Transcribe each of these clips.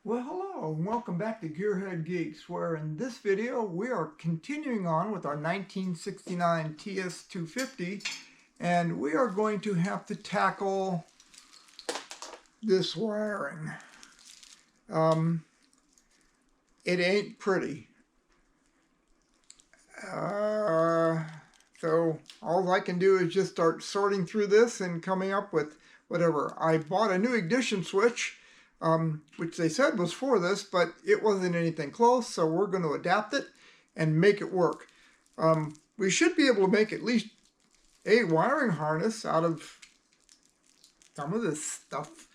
Well, hello and welcome back to GearHeadGeeks, where in this video we are continuing on with our 1969 TS250, and we are going to have to tackle this wiring. It ain't pretty. So all I can do is just start sorting through this and coming up with whatever. I bought a new ignition switch, which they said was for this, but it wasn't anything close, so we're going to adapt it and make it work. We should be able to make at least a wiring harness out of some of this stuff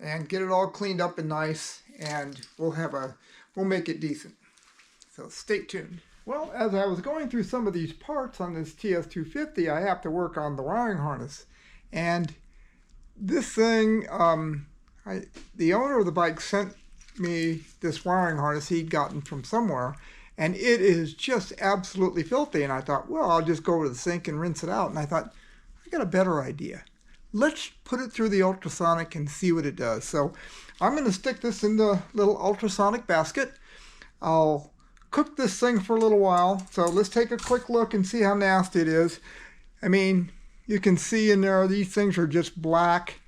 and get it all cleaned up and nice, and we'll make it decent. So stay tuned. Well, as I was going through some of these parts on this TS250, I have to work on the wiring harness. And this thing, the owner of the bike sent me this wiring harness he'd gotten from somewhere, and it is just absolutely filthy. And I thought, well, I'll just go to the sink and rinse it out. And I thought, I got a better idea. Let's put it through the ultrasonic and see what it does. So I'm going to stick this in the little ultrasonic basket. I'll cook this thing for a little while. So let's take a quick look and see how nasty it is. I mean, you can see in there, these things are just black.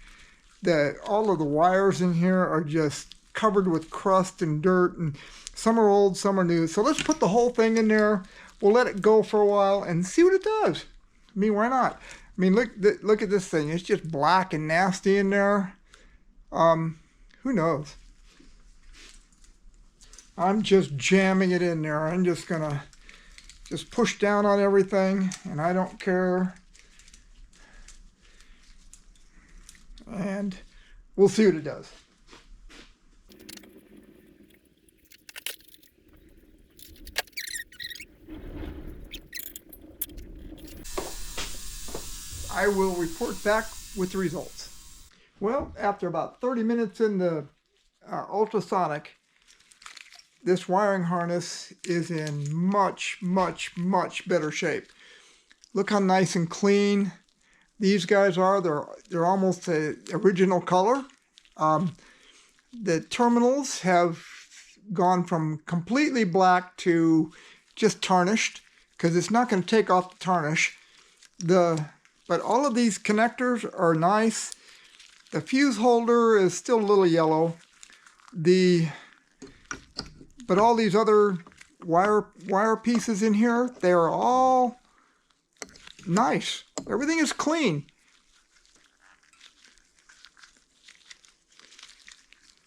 All of the wires in here are just covered with crust and dirt, and some are old, some are new. So let's put the whole thing in there. We'll let it go for a while and see what it does. I mean, why not? I mean, look at this thing. It's just black and nasty in there. Who knows? I'm just jamming it in there. I'm just gonna push down on everything, and I don't care. And we'll see what it does. I will report back with the results. Well, after about 30 minutes in the ultrasonic, this wiring harness is in much, much, much better shape. Look how nice and clean these guys are. They're almost the original color. The terminals have gone from completely black to just tarnished, because it's not going to take off the tarnish. But all of these connectors are nice. The fuse holder is still a little yellow. But all these other wire pieces in here, they're all nice. Everything is clean.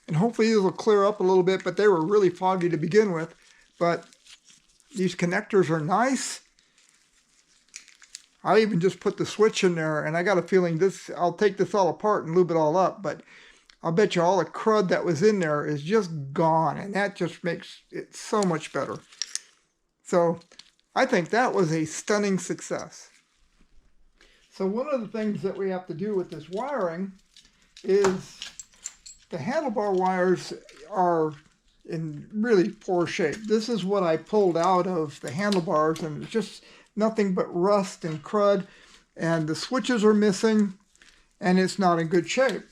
And hopefully these will clear up a little bit, but they were really foggy to begin with. But these connectors are nice. I even just put the switch in there, and I got a feeling I'll take this all apart and lube it all up, but I'll bet you all the crud that was in there is just gone, and that just makes it so much better. So I think that was a stunning success. So one of the things that we have to do with this wiring is the handlebar wires are in really poor shape. This is what I pulled out of the handlebars, and it's just nothing but rust and crud, and the switches are missing, and it's not in good shape.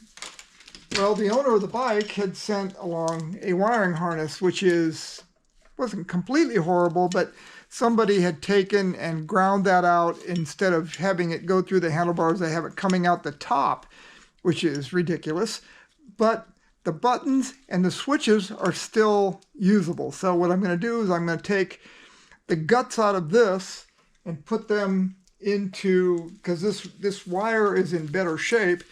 Well, the owner of the bike had sent along a wiring harness, which wasn't completely horrible, but somebody had taken and ground that out. Instead of having it go through the handlebars, they have it coming out the top, which is ridiculous. But the buttons and the switches are still usable. So what I'm going to do is I'm going to take the guts out of this and put them into, because this wire is in better shape,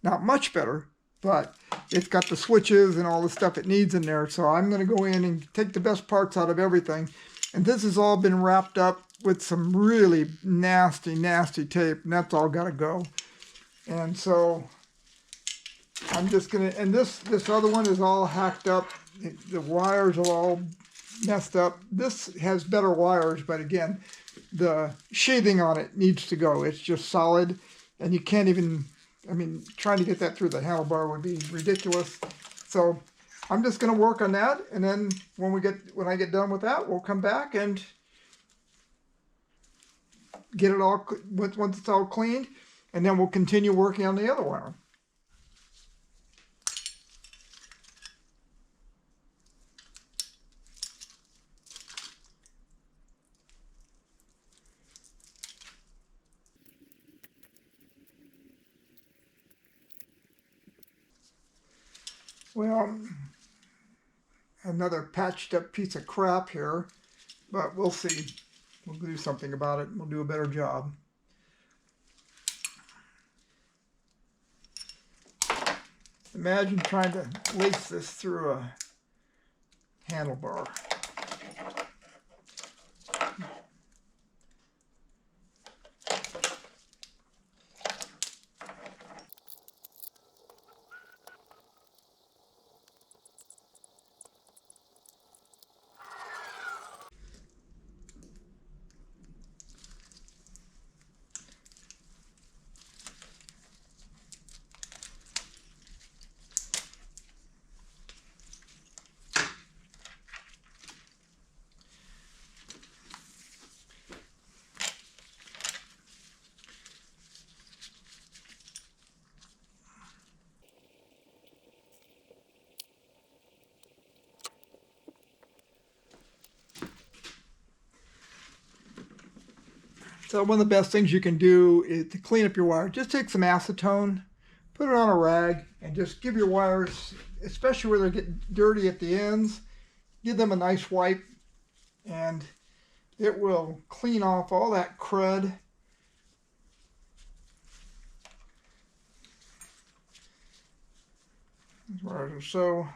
not much better, but it's got the switches and all the stuff it needs in there. So I'm going to go in and take the best parts out of everything. And this has all been wrapped up with some really nasty, nasty tape, and that's all got to go. And so I'm just going to, and this other one is all hacked up. The wires are all messed up. This has better wires, but again, the sheathing on it needs to go. It's just solid, and you can't even, I mean, trying to get that through the handlebar would be ridiculous. So I'm just going to work on that, and then when I get done with that, we'll come back and get it all, once it's all cleaned, and then we'll continue working on the other wire. Well, another patched up piece of crap here, but we'll see. We'll do something about it. We'll do a better job. Imagine trying to lace this through a handlebar. So one of the best things you can do is to clean up your wire. Just take some acetone, put it on a rag, and just give your wires, especially where they're getting dirty at the ends, give them a nice wipe, and it will clean off all that crud. These wires are so...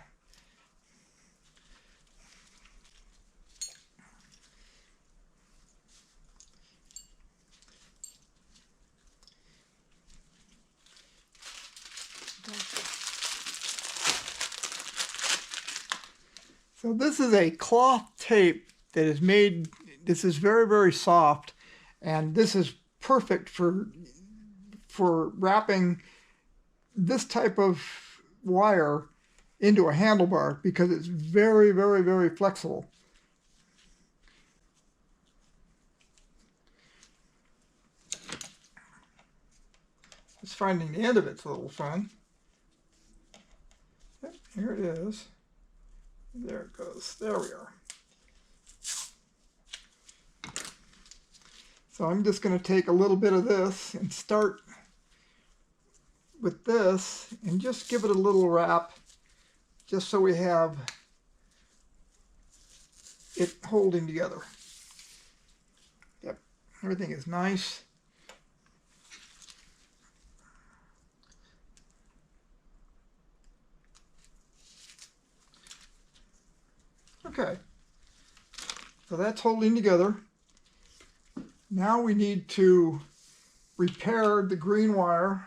So this is a cloth tape that is made, this is very, very soft, and this is perfect for wrapping this type of wire into a handlebar because it's very, very, very flexible. Just finding the end of it's a little fun. Yep, here it is. There it goes. There we are. So I'm just going to take a little bit of this and start with this and just give it a little wrap just so we have it holding together. Yep, everything is nice. Okay, so that's holding together. Now we need to repair the green wire.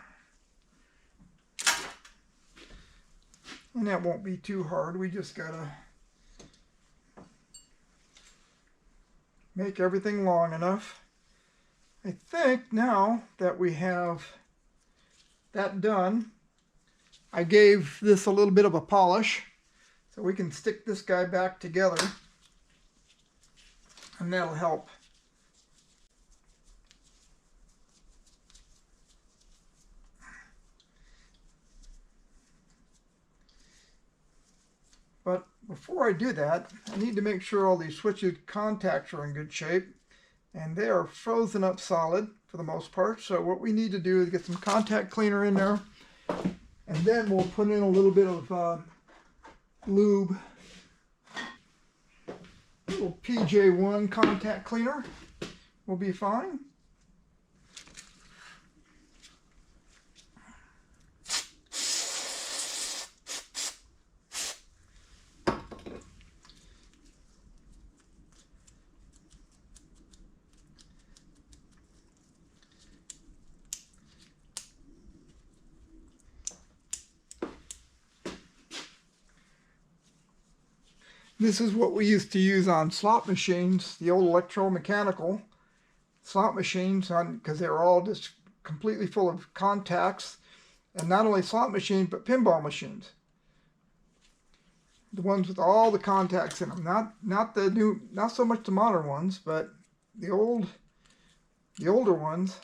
And that won't be too hard. We just gotta make everything long enough. I think now that we have that done, I gave this a little bit of a polish. So we can stick this guy back together, and that'll help. But before I do that, I need to make sure all these switches contacts are in good shape, and they are frozen up solid for the most part. So what we need to do is get some contact cleaner in there, and then we'll put in a little bit of lube. A little PJ1 contact cleaner will be fine. This is what we used to use on slot machines, the old electromechanical slot machines, because they were all just completely full of contacts, and not only slot machines but pinball machines. The ones with all the contacts in them, not the new, not so much the modern ones, but the older ones.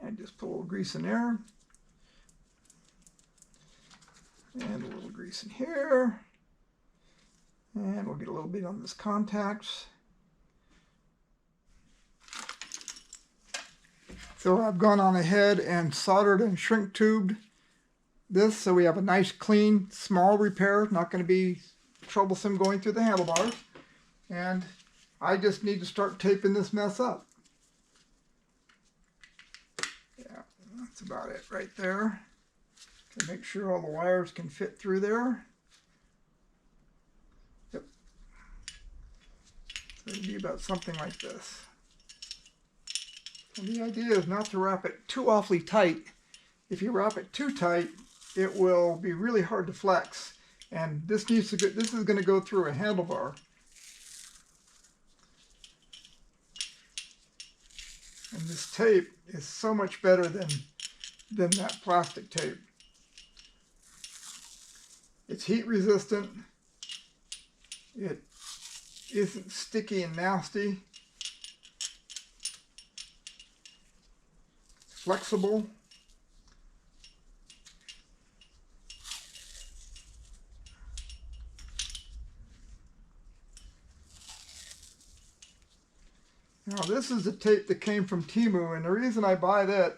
And just put a little grease in there. And a little grease in here. And we'll get a little bit on this contacts. So I've gone on ahead and soldered and shrink tubed this so we have a nice, clean, small repair. Not going to be troublesome going through the handlebars. And I just need to start taping this mess up. Yeah, that's about it right there. To make sure all the wires can fit through there. Yep. So it'd be about something like this. And the idea is not to wrap it too awfully tight. If you wrap it too tight, it will be really hard to flex. And this needs to go, this is going to go through a handlebar. And this tape is so much better than that plastic tape. It's heat resistant. It isn't sticky and nasty. It's flexible. Now this is the tape that came from Temu, and the reason I buy that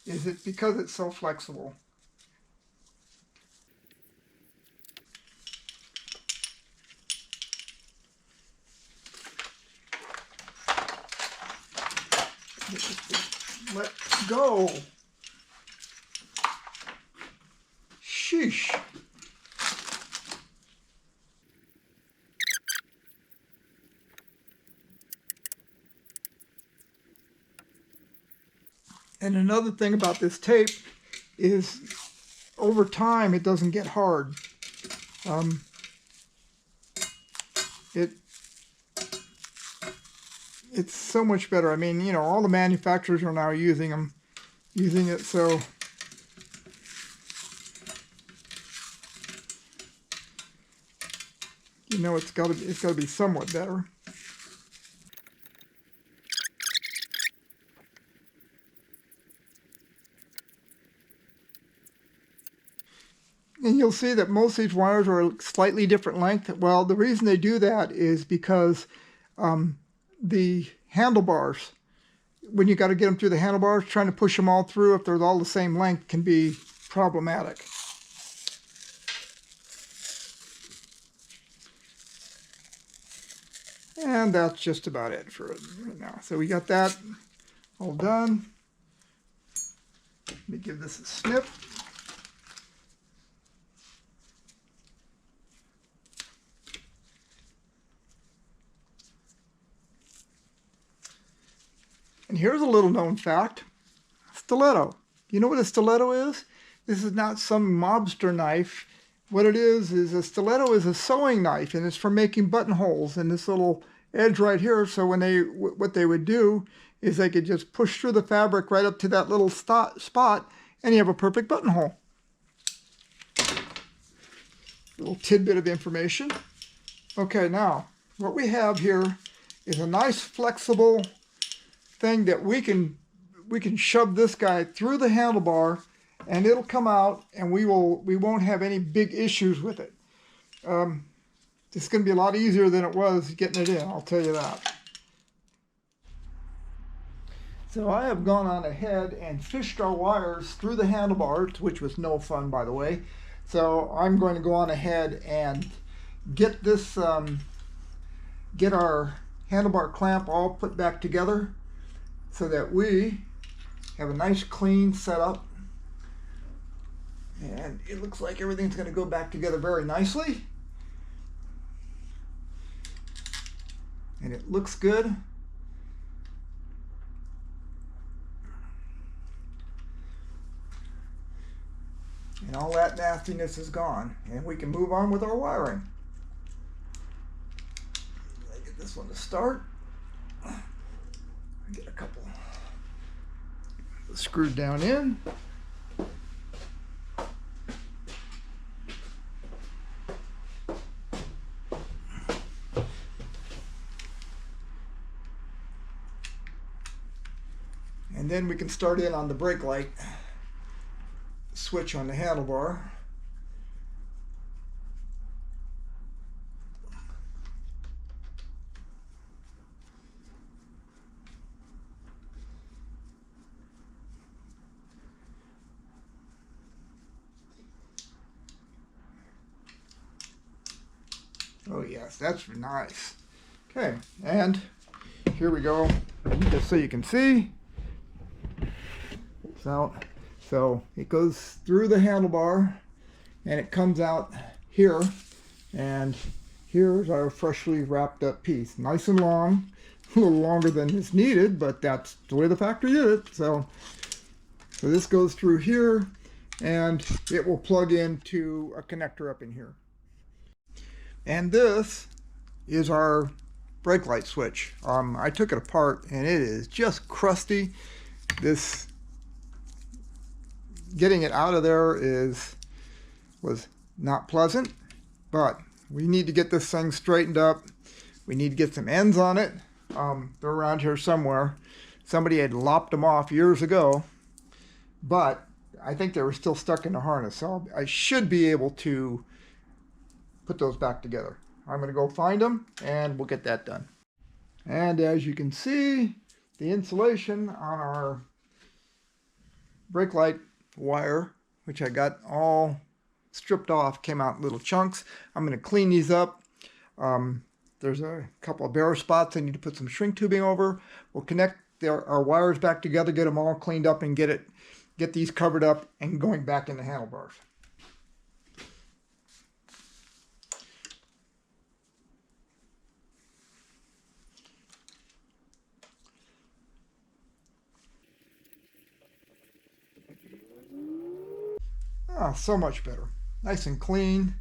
is because it's so flexible. Let go. Sheesh. And another thing about this tape is over time it doesn't get hard. It's so much better. I mean, you know, all the manufacturers are now using it, so you know it's got to be somewhat better. And you'll see that most of these wires are a slightly different length. Well, the reason they do that is because the handlebars, when you got to get them through the handlebars, trying to push them all through if they're all the same length can be problematic. And that's just about it for right now. So we got that all done. Let me give this a snip. And here's a little known fact. Stiletto. You know what a stiletto is? This is not some mobster knife. What it is a stiletto is a sewing knife, and it's for making buttonholes in this little edge right here. So when what they would do is they could just push through the fabric right up to that little spot, and you have a perfect buttonhole. Little tidbit of information. Okay, now what we have here is a nice flexible thing that we can shove this guy through the handlebar, and it'll come out, and we won't have any big issues with it. It's going to be a lot easier than it was getting it in, I'll tell you that. So I have gone on ahead and fished our wires through the handlebars, which was no fun, by the way. So I'm going to go on ahead and get this, get our handlebar clamp all put back together so that we have a nice clean setup. And it looks like everything's going to go back together very nicely. And it looks good. And all that nastiness is gone. And we can move on with our wiring. Let me get this one to start. Get a couple screwed down in. And then we can start in on the brake light switch on the handlebar. Oh yes, that's nice. Okay, and here we go, just so you can see. So it goes through the handlebar and it comes out here, and here's our freshly wrapped up piece. Nice and long, a little longer than is needed, but that's the way the factory did it. So this goes through here and it will plug into a connector up in here. And this is our brake light switch. I took it apart and it is just crusty. Getting it out of there was not pleasant, but we need to get this thing straightened up. We need to get some ends on it. They're around here somewhere. Somebody had lopped them off years ago, but I think they were still stuck in the harness, so I should be able to put those back together. I'm going to go find them and we'll get that done. And as you can see, the insulation on our brake light wire, which I got all stripped off, came out in little chunks. I'm going to clean these up. There's a couple of bare spots I need to put some shrink tubing over. We'll connect our wires back together, get them all cleaned up, and get these covered up and going back in the handlebars. Ah, so much better. Nice and clean.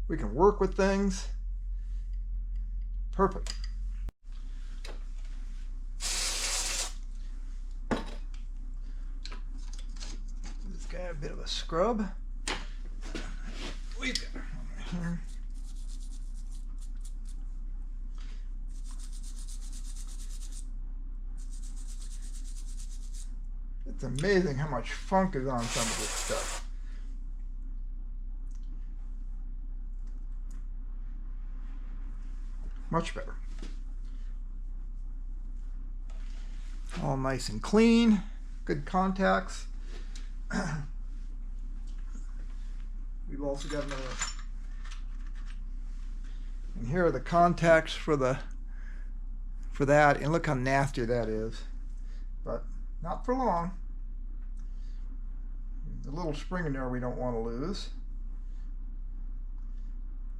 We can work with things. Perfect. This guy a bit of a scrub. We've got one right here. It's amazing how much funk is on some of this stuff. Much better. All nice and clean. Good contacts. We've also got another. And here are the contacts for that. And look how nasty that is. But not for long. The little spring in there we don't want to lose.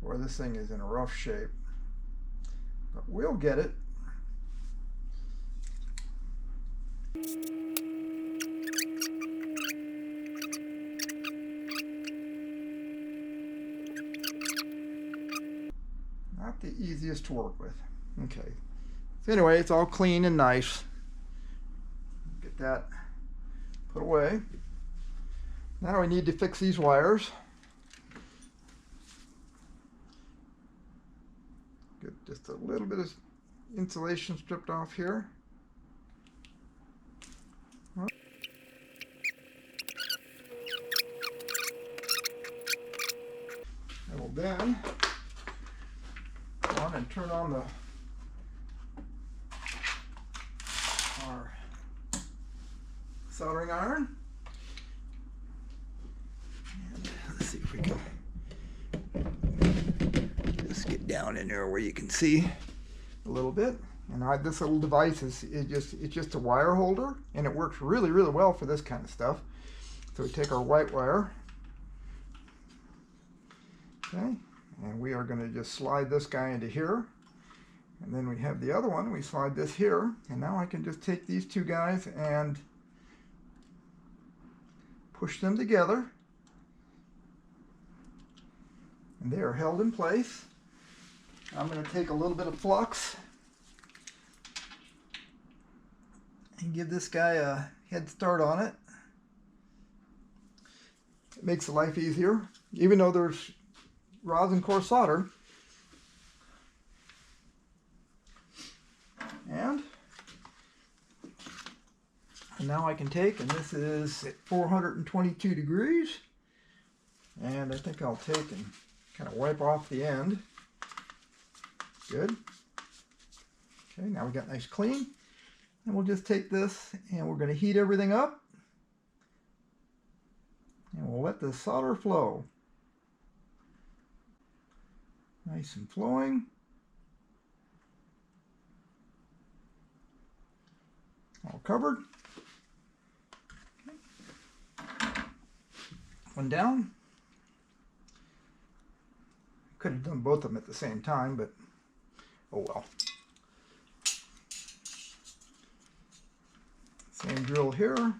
Or this thing is in a rough shape. But we'll get it. Not the easiest to work with. Okay. So anyway, it's all clean and nice. Get that put away. Now we need to fix these wires. Get just a little bit of insulation stripped off here. And we'll then go on and turn on our soldering iron. And let's see if we can just get down in there where you can see a little bit. And this little device it's just a wire holder, and it works really, really well for this kind of stuff. So we take our white wire, okay, and we are going to just slide this guy into here, and then we have the other one. We slide this here, and now I can just take these two guys and push them together, and they are held in place. I'm going to take a little bit of flux and give this guy a head start on it. It makes the life easier, even though there's rosin core solder. And now I can take, and this is at 422 degrees, and I think I'll take and kind of wipe off the end. Good. Okay, now we got nice clean. And we'll just take this and we're going to heat everything up. And we'll let the solder flow. Nice and flowing. All covered. One down. Could have done both of them at the same time, but oh well. Same drill here.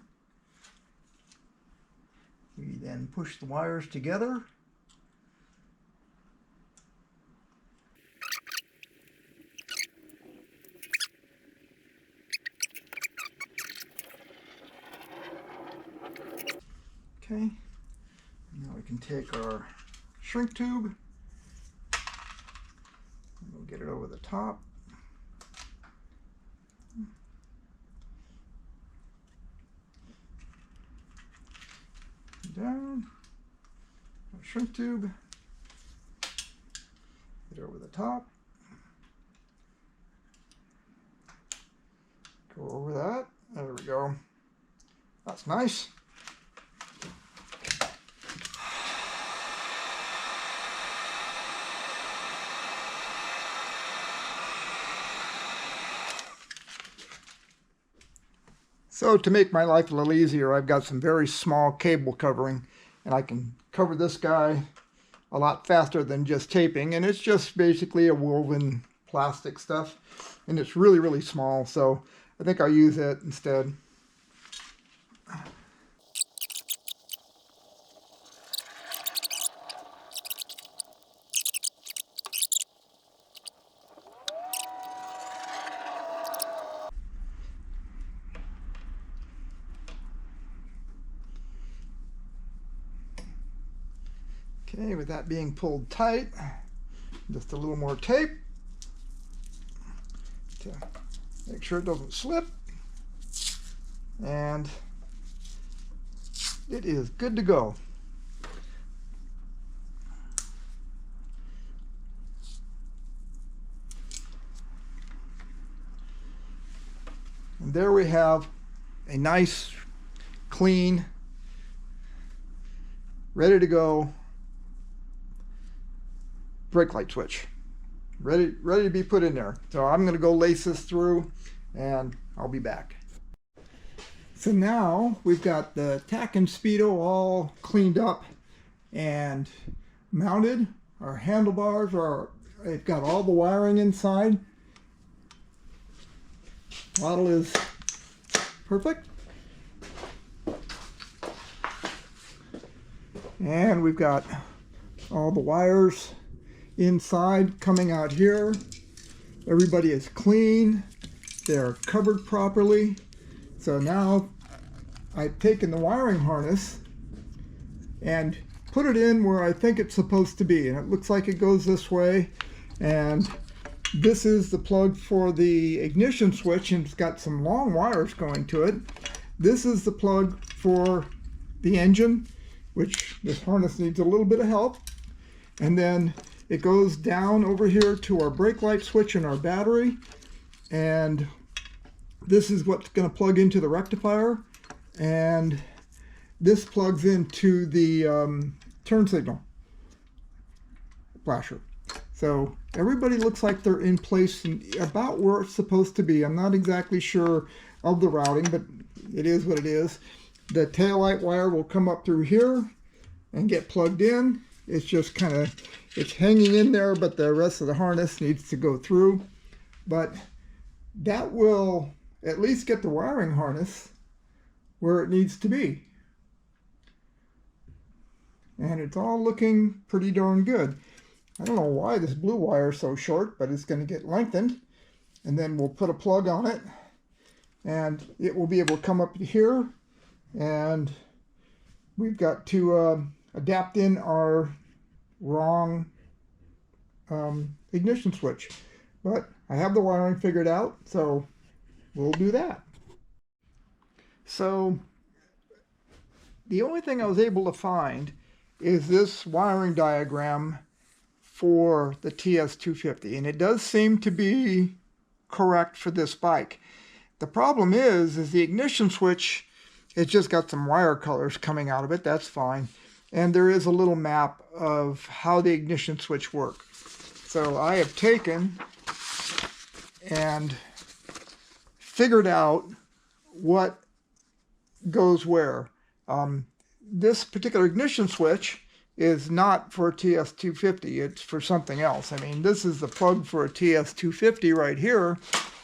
We then push the wires together. Okay, now we can take our shrink tube and we'll get it over the top. Down, our shrink tube, get it over the top, go over that, there we go, that's nice. So to make my life a little easier, I've got some very small cable covering, and I can cover this guy a lot faster than just taping, and it's just basically a woven plastic stuff, and it's really, really small, so I think I'll use it instead. Okay, with that being pulled tight, just a little more tape to make sure it doesn't slip, and it is good to go. And there we have a nice, clean, ready to go brake light switch, ready to be put in there. So I'm going to go lace this through and I'll be back. So now we've got the tack and speedo all cleaned up and mounted. Our handlebars they've got all the wiring inside. Model is perfect. And we've got all the wires inside coming out here. Everybody is clean. They're covered properly. So now I've taken the wiring harness and put it in where I think it's supposed to be. And it looks like it goes this way. And this is the plug for the ignition switch, and it's got some long wires going to it. This is the plug for the engine, which this harness needs a little bit of help. And then it goes down over here to our brake light switch and our battery. And this is what's going to plug into the rectifier. And this plugs into the turn signal flasher. So everybody looks like they're in place and about where it's supposed to be. I'm not exactly sure of the routing, but it is what it is. The taillight wire will come up through here and get plugged in. It's just kind of, it's hanging in there, but the rest of the harness needs to go through. But that will at least get the wiring harness where it needs to be. And it's all looking pretty darn good. I don't know why this blue wire is so short, but it's going to get lengthened. And then we'll put a plug on it, and it will be able to come up to here. And we've got to adapt in our wrong ignition switch. But I have the wiring figured out, so we'll do that. So the only thing I was able to find is this wiring diagram for the TS250, and it does seem to be correct for this bike. The problem is the ignition switch, it's just got some wire colors coming out of it. That's fine. And there is a little map of how the ignition switch works. So I have taken and figured out what goes where. This particular ignition switch is not for a TS250, it's for something else. I mean, this is the plug for a TS250 right here,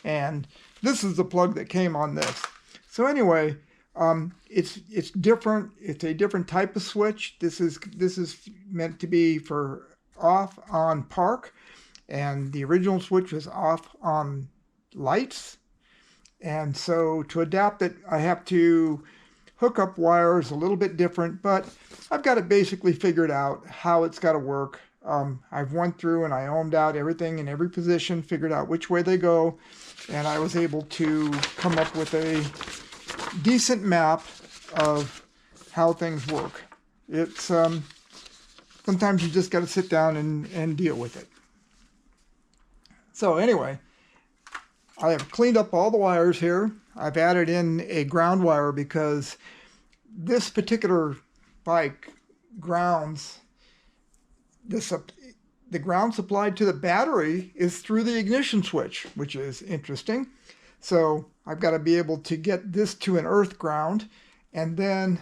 and this is the plug that came on this. So anyway, it's different. It's a different type of switch. This is meant to be for off on park, and the original switch was off on lights. And so to adapt it, I have to hook up wires a little bit different, but I've got it basically figured out how it's got to work. I've went through and I ohmed out everything in every position, figured out which way they go, and I was able to come up with a decent map of how things work. It's sometimes you just got to sit down and deal with it. So anyway, I have cleaned up all the wires here. I've added in a ground wire because this particular bike grounds, the ground supplied to the battery is through the ignition switch, which is interesting. So I've got to be able to get this to an earth ground, and then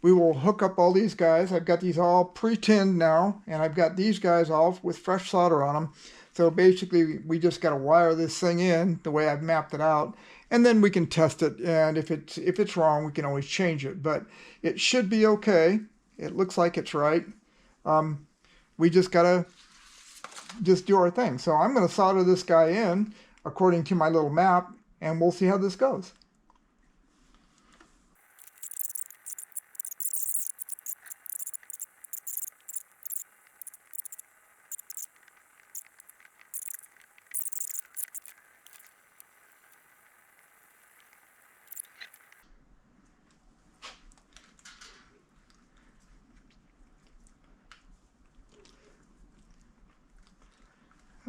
we will hook up all these guys. I've got these all pre-tinned now, and I've got these guys all with fresh solder on them. So basically, we just got to wire this thing in the way I've mapped it out, and then we can test it. And if it's wrong, we can always change it. But it should be okay. It looks like it's right. We just got to do our thing. So I'm going to solder this guy in according to my little map, and we'll see how this goes.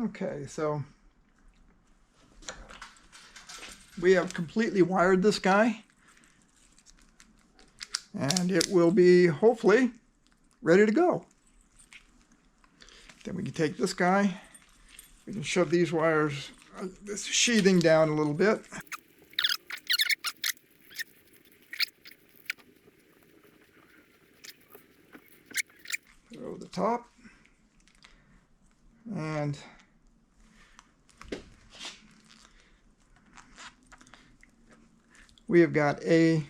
Okay, so we have completely wired this guy, and it will be hopefully ready to go. Then we can take this guy, we can shove these wires, this sheathing down a little bit. Throw the top, and we have got a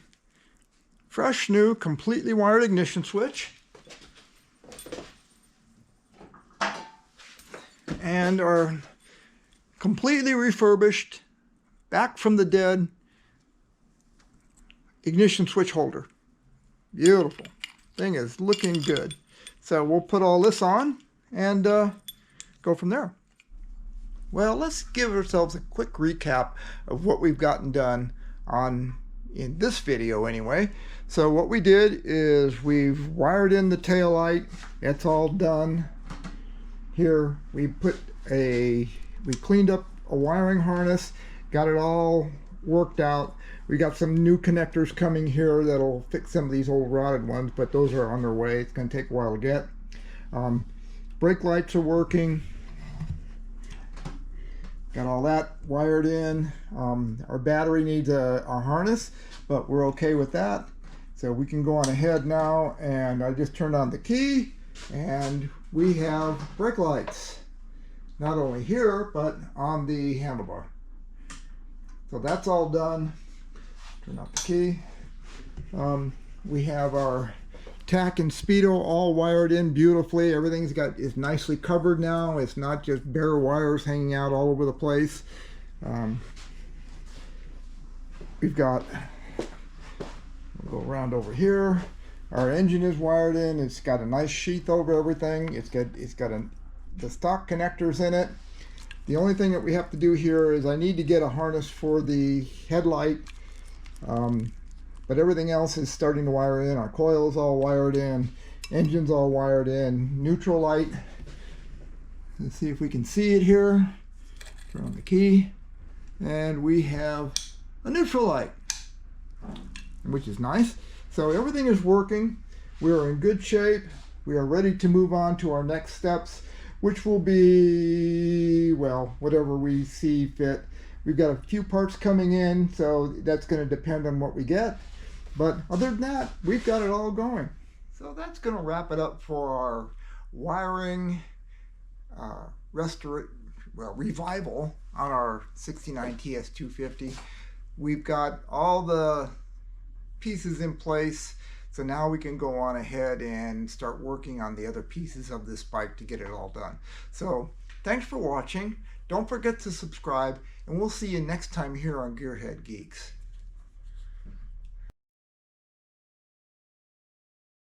fresh new completely wired ignition switch and our completely refurbished, back from the dead ignition switch holder. Beautiful. Thing is looking good. So we'll put all this on and go from there. Well, let's give ourselves a quick recap of what we've gotten done in this video anyway. So what we did is we've wired in the tail light. It's all done. Here we cleaned up a wiring harness, got it all worked out. We got some new connectors coming here that'll fix some of these old rotted ones, but those are on their way. It's going to take a while to get. Brake lights are working. Got all that wired in. Our battery needs a harness, but we're okay with that. So we can go on ahead now, and I just turned on the key, and we have brake lights. Not only here, but on the handlebar. So that's all done. Turn off the key. We have our tack and speedo all wired in beautifully. Everything's is nicely covered now. It's not just bare wires hanging out all over the place. We've got, we'll go around over here. Our engine is wired in. It's got a nice sheath over everything. It's got the stock connectors in it. The only thing that we have to do here is I need to get a harness for the headlight. But everything else is starting to wire in. Our coil is all wired in. Engine's all wired in. Neutral light. Let's see if we can see it here. Turn on the key. And we have a neutral light, which is nice. So everything is working. We are in good shape. We are ready to move on to our next steps. which will be, well, whatever we see fit. We've got a few parts coming in, so that's going to depend on what we get. But other than that, we've got it all going. So that's going to wrap it up for our wiring revival on our 69 TS250. We've got all the pieces in place, so now we can go on ahead and start working on the other pieces of this bike to get it all done. So thanks for watching. Don't forget to subscribe, and we'll see you next time here on Gearhead Geeks.